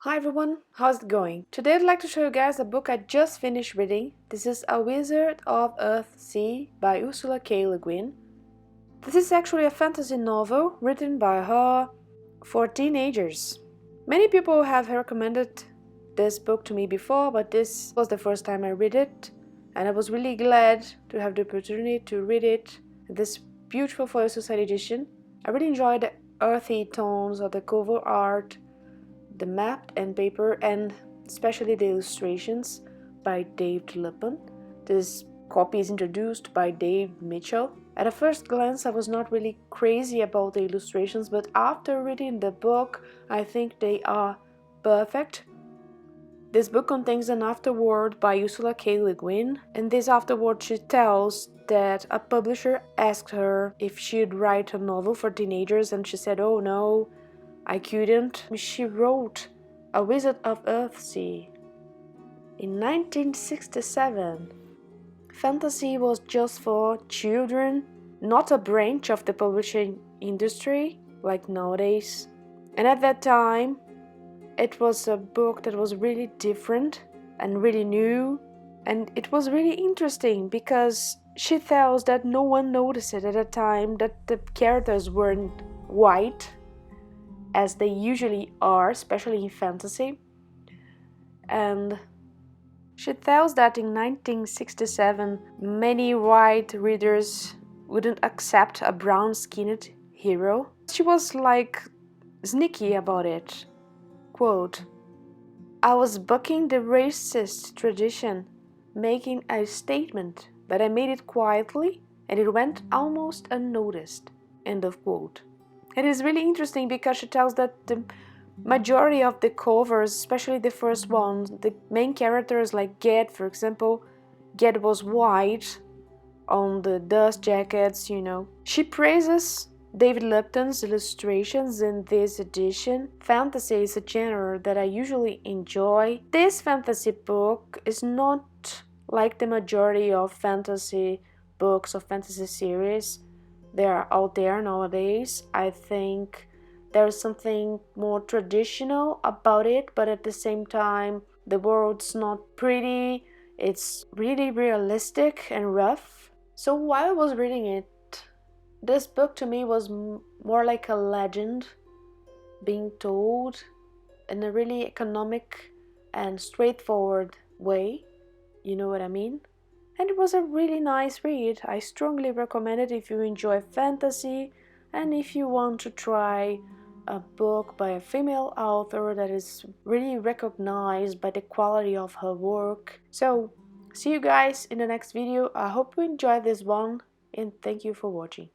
Hi everyone, how's it going? Today I'd like to show you guys a book I just finished reading. This is A Wizard of Earthsea by Ursula K. Le Guin. This is actually a fantasy novel written by her for teenagers. Many people have recommended this book to me before, but this was the first time I read it, and I was really glad to have the opportunity to read it in this beautiful Folio Society edition. I really enjoyed the earthy tones of the cover art, the map and paper, and especially the illustrations by Dave Lippin. This copy is introduced by Dave Mitchell. At a first glance, I was not really crazy about the illustrations, but after reading the book, I think they are perfect. This book contains an afterword by Ursula K. Le Guin. In this afterword, she tells that a publisher asked her if she'd write a novel for teenagers, and she said, "Oh no, I couldn't." She wrote A Wizard of Earthsea in 1967. Fantasy was just for children, not a branch of the publishing industry like nowadays. And at that time, it was a book that was really different and really new. And it was really interesting because she tells that no one noticed it at a time, that the characters weren't white as they usually are, especially in fantasy. And she tells that in 1967, many white readers wouldn't accept a brown-skinned hero. She was like sneaky about it. Quote, "I was bucking the racist tradition, making a statement, but I made it quietly and it went almost unnoticed." End of quote. It is really interesting because she tells that the majority of the covers, especially the first ones, the main characters like Ged, for example, Ged was white on the dust jackets, She praises David Lipton's illustrations in this edition. Fantasy is a genre that I usually enjoy. This fantasy book is not like the majority of fantasy books or fantasy series they are out there nowadays. I think there's something more traditional about it, but at the same time, the world's not pretty. It's really realistic and rough. So while I was reading it, this book to me was more like a legend being told in a really economic and straightforward way. You know what I mean? And it was a really nice read. I strongly recommend it if you enjoy fantasy and if you want to try a book by a female author that is really recognized by the quality of her work. So, see you guys in the next video. I hope you enjoyed this one and thank you for watching.